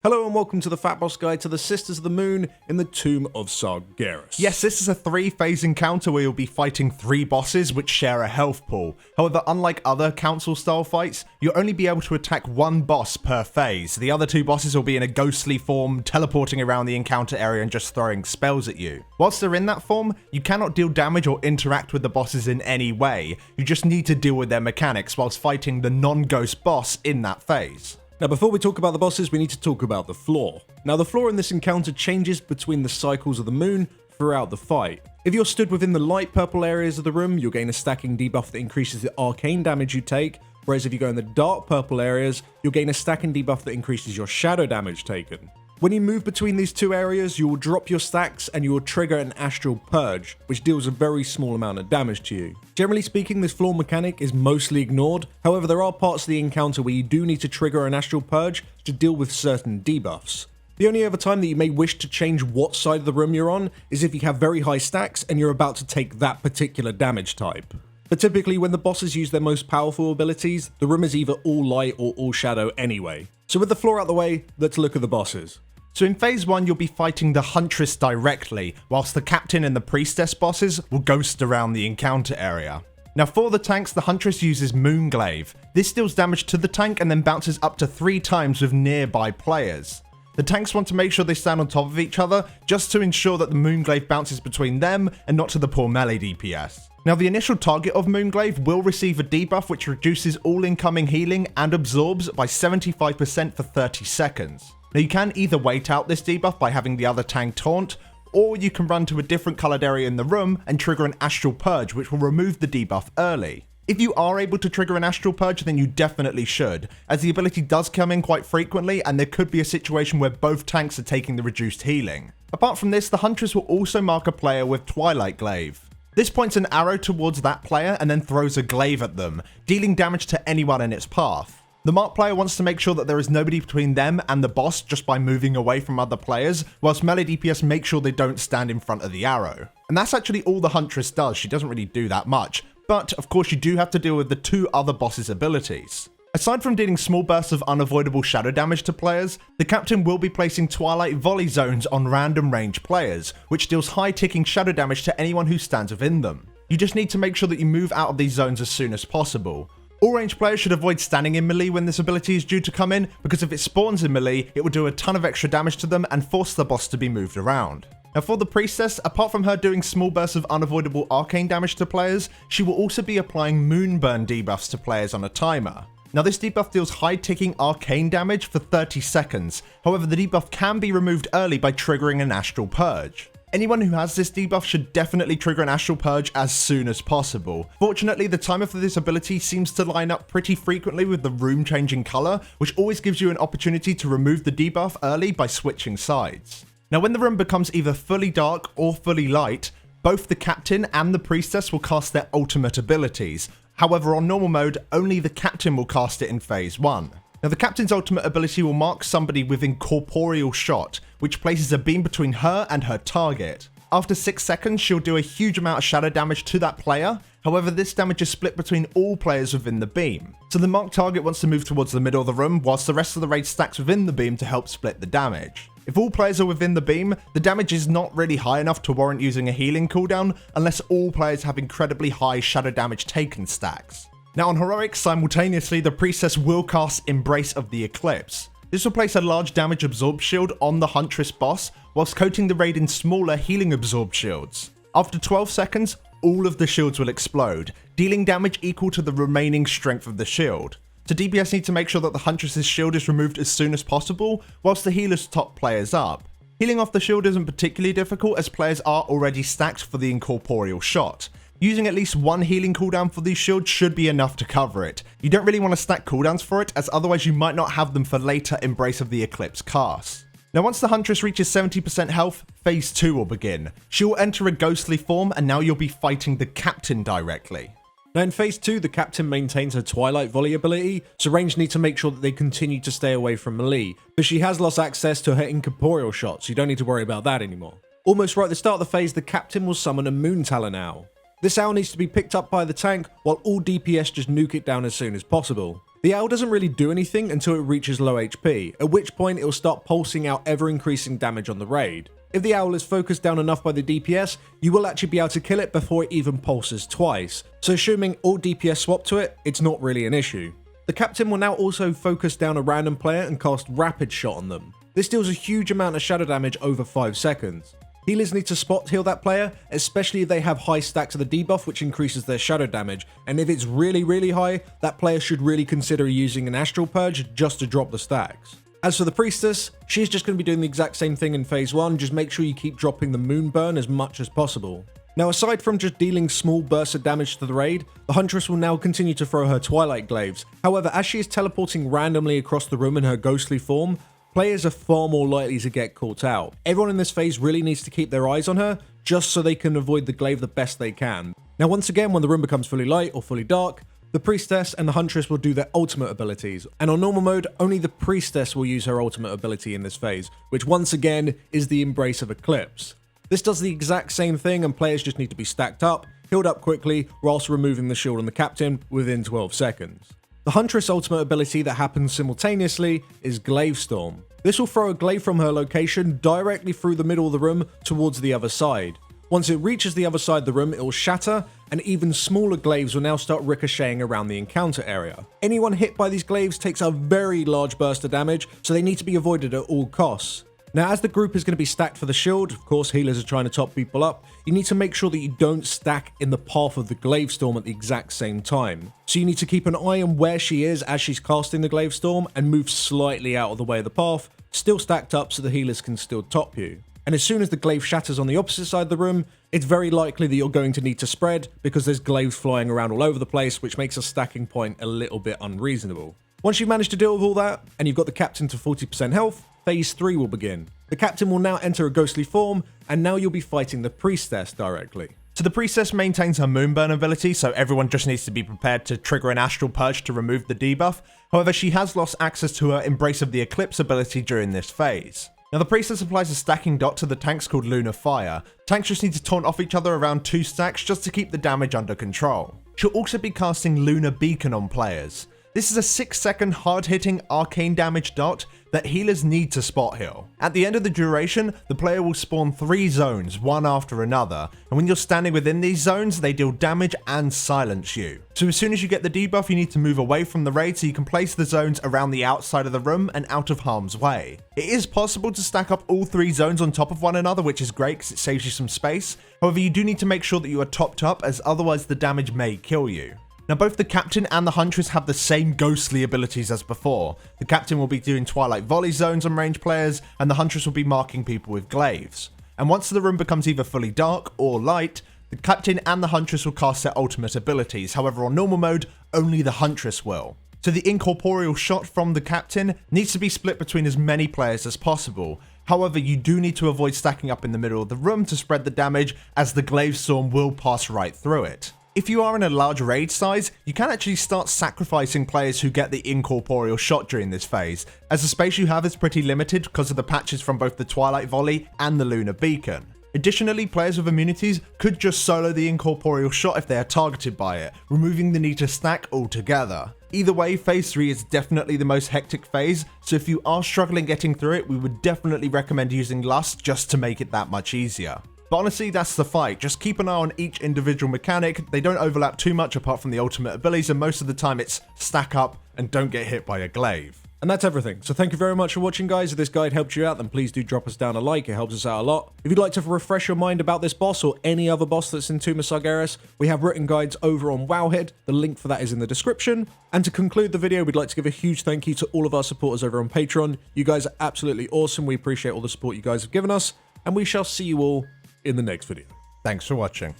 Hello and welcome to the FatBoss Guide to the Sisters of the Moon in the Tomb of Sargeras. Yes, this is a 3-phase encounter where you'll be fighting 3 bosses which share a health pool. However, unlike other council-style fights, you'll only be able to attack 1 boss per phase. The other 2 bosses will be in a ghostly form, teleporting around the encounter area and just throwing spells at you. Whilst they're in that form, you cannot deal damage or interact with the bosses in any way. You just need to deal with their mechanics whilst fighting the non-ghost boss in that phase. Now before we talk about the bosses, we need to talk about the floor. Now the floor in this encounter changes between the cycles of the moon throughout the fight. If you're stood within the light purple areas of the room, you'll gain a stacking debuff that increases the arcane damage you take, whereas if you go in the dark purple areas, you'll gain a stacking debuff that increases your shadow damage taken. When you move between these 2 areas, you will drop your stacks and you will trigger an astral purge, which deals a very small amount of damage to you. Generally speaking, this floor mechanic is mostly ignored. However, there are parts of the encounter where you do need to trigger an astral purge to deal with certain debuffs. The only other time that you may wish to change what side of the room you're on is if you have very high stacks and you're about to take that particular damage type. But typically when the bosses use their most powerful abilities, the room is either all light or all shadow anyway. So with the floor out the way, let's look at the bosses. So in phase 1 you'll be fighting the huntress directly, whilst the captain and the priestess bosses will ghost around the encounter area. Now for the tanks, the huntress uses Moonglaive. This deals damage to the tank and then bounces up to 3 times with nearby players. The tanks want to make sure they stand on top of each other, just to ensure that the Moonglaive bounces between them and not to the poor melee DPS. Now the initial target of Moonglaive will receive a debuff which reduces all incoming healing and absorbs by 75% for 30 seconds. Now you can either wait out this debuff by having the other tank taunt, or you can run to a different coloured area in the room and trigger an astral purge which will remove the debuff early. If you are able to trigger an astral purge, then you definitely should, as the ability does come in quite frequently and there could be a situation where both tanks are taking the reduced healing. Apart from this, the huntress will also mark a player with Twilight Glaive. This points an arrow towards that player and then throws a glaive at them, dealing damage to anyone in its path. The marked player wants to make sure that there is nobody between them and the boss just by moving away from other players, whilst melee DPS make sure they don't stand in front of the arrow. And that's actually all the huntress does. She doesn't really do that much, but of course you do have to deal with the 2 other bosses' abilities. Aside from dealing small bursts of unavoidable shadow damage to players, the captain will be placing Twilight Volley zones on random range players, which deals high ticking shadow damage to anyone who stands within them. You just need to make sure that you move out of these zones as soon as possible. All ranged players should avoid standing in melee when this ability is due to come in, because if it spawns in melee, it will do a ton of extra damage to them and force the boss to be moved around. Now for the priestess, apart from her doing small bursts of unavoidable arcane damage to players, she will also be applying moonburn debuffs to players on a timer. Now this debuff deals high ticking arcane damage for 30 seconds, however the debuff can be removed early by triggering an astral purge. Anyone who has this debuff should definitely trigger an astral purge as soon as possible. Fortunately, the timer for this ability seems to line up pretty frequently with the room changing colour, which always gives you an opportunity to remove the debuff early by switching sides. Now when the room becomes either fully dark or fully light, both the captain and the priestess will cast their ultimate abilities. However, on normal mode, only the captain will cast it in phase 1. Now the captain's ultimate ability will mark somebody with incorporeal shot, which places a beam between her and her target. After 6 seconds, she'll do a huge amount of shadow damage to that player. However, this damage is split between all players within the beam. So the marked target wants to move towards the middle of the room, whilst the rest of the raid stacks within the beam to help split the damage. If all players are within the beam, the damage is not really high enough to warrant using a healing cooldown, unless all players have incredibly high shadow damage taken stacks. Now on heroics, simultaneously the priestess will cast Embrace of the Eclipse. This will place a large damage absorb shield on the huntress boss, whilst coating the raid in smaller healing absorb shields. After 12 seconds, all of the shields will explode, dealing damage equal to the remaining strength of the shield. So DPS need to make sure that the huntress's shield is removed as soon as possible, whilst the healers top players up. Healing off the shield isn't particularly difficult as players are already stacked for the incorporeal shot. Using at least 1 healing cooldown for these shields should be enough to cover it. You don't really want to stack cooldowns for it, as otherwise you might not have them for later Embrace of the Eclipse casts. Now once the huntress reaches 70% health, phase 2 will begin. She will enter a ghostly form and now you'll be fighting the captain directly. Now in phase 2, the captain maintains her Twilight Volley ability, so ranged need to make sure that they continue to stay away from melee, but she has lost access to her incorporeal shots, so you don't need to worry about that anymore. Almost right at the start of the phase, the captain will summon a Moon Talon Owl. This owl needs to be picked up by the tank, while all DPS just nuke it down as soon as possible. The owl doesn't really do anything until it reaches low HP, at which point it will start pulsing out ever increasing damage on the raid. If the owl is focused down enough by the DPS, you will actually be able to kill it before it even pulses twice, so assuming all DPS swap to it, it's not really an issue. The captain will now also focus down a random player and cast Rapid Shot on them. This deals a huge amount of shadow damage over 5 seconds. Healers need to spot heal that player, especially if they have high stacks of the debuff, which increases their shadow damage, and if it's really high, that player should really consider using an Astral Purge just to drop the stacks. As for the priestess, she's just going to be doing the exact same thing in phase 1, just make sure you keep dropping the moon burn as much as possible. Now, aside from just dealing small bursts of damage to the raid, the huntress will now continue to throw her twilight glaives. However, as she is teleporting randomly across the room in her ghostly form, players are far more likely to get caught out. Everyone in this phase really needs to keep their eyes on her, just so they can avoid the glaive the best they can. Now, once again, when the room becomes fully light or fully dark, the priestess and the huntress will do their ultimate abilities, and on normal mode, only the priestess will use her ultimate ability in this phase, which once again is the Embrace of Eclipse. This does the exact same thing, and players just need to be stacked up, healed up quickly, whilst removing the shield on the captain within 12 seconds. The huntress ultimate ability that happens simultaneously is Glaive Storm. This will throw a glaive from her location directly through the middle of the room towards the other side. Once it reaches the other side of the room, it will shatter, and even smaller glaives will now start ricocheting around the encounter area. Anyone hit by these glaives takes a very large burst of damage, so they need to be avoided at all costs. Now, as the group is going to be stacked for the shield, of course healers are trying to top people up, you need to make sure that you don't stack in the path of the Glaive Storm at the exact same time. So you need to keep an eye on where she is as she's casting the Glaive Storm and move slightly out of the way of the path, still stacked up so the healers can still top you. And as soon as the glaive shatters on the opposite side of the room, it's very likely that you're going to need to spread because there's glaives flying around all over the place, which makes a stacking point a little bit unreasonable. Once you've managed to deal with all that, and you've got the captain to 40% health, phase 3 will begin. The captain will now enter a ghostly form, and now you'll be fighting the priestess directly. So the priestess maintains her moonburn ability, so everyone just needs to be prepared to trigger an astral purge to remove the debuff. However, she has lost access to her Embrace of the Eclipse ability during this phase. Now, the priestess applies a stacking dot to the tanks called Lunar Fire. Tanks just need to taunt off each other around 2 stacks just to keep the damage under control. She'll also be casting Lunar Beacon on players. This is a 6-second hard-hitting arcane damage dot that healers need to spot heal. At the end of the duration, the player will spawn 3 zones, one after another, and when you're standing within these zones, they deal damage and silence you. So as soon as you get the debuff, you need to move away from the raid so you can place the zones around the outside of the room and out of harm's way. It is possible to stack up all 3 zones on top of one another, which is great because it saves you some space. However, you do need to make sure that you are topped up, as otherwise the damage may kill you. Now, both the captain and the huntress have the same ghostly abilities as before. The captain will be doing Twilight Volley zones on range players, and the huntress will be marking people with glaives. And once the room becomes either fully dark or light, the captain and the huntress will cast their ultimate abilities. However, on normal mode, only the huntress will. So the incorporeal shot from the captain needs to be split between as many players as possible. However, you do need to avoid stacking up in the middle of the room to spread the damage, as the glaive storm will pass right through it. If you are in a large raid size, you can actually start sacrificing players who get the incorporeal shot during this phase, as the space you have is pretty limited because of the patches from both the Twilight Volley and the Lunar Beacon. Additionally, players with immunities could just solo the incorporeal shot if they are targeted by it, removing the need to stack altogether. Either way, phase 3 is definitely the most hectic phase, so if you are struggling getting through it, we would definitely recommend using Lust just to make it that much easier. But honestly, that's the fight. Just keep an eye on each individual mechanic. They don't overlap too much apart from the ultimate abilities, and most of the time it's stack up and don't get hit by a glaive. And that's everything. So thank you very much for watching, guys. If this guide helped you out, then please do drop us down a like. It helps us out a lot. If you'd like to refresh your mind about this boss or any other boss that's in Tomb of Sargeras, we have written guides over on Wowhead. The link for that is in the description. And to conclude the video, we'd like to give a huge thank you to all of our supporters over on Patreon. You guys are absolutely awesome. We appreciate all the support you guys have given us, and we shall see you all in the next video. Thanks for watching.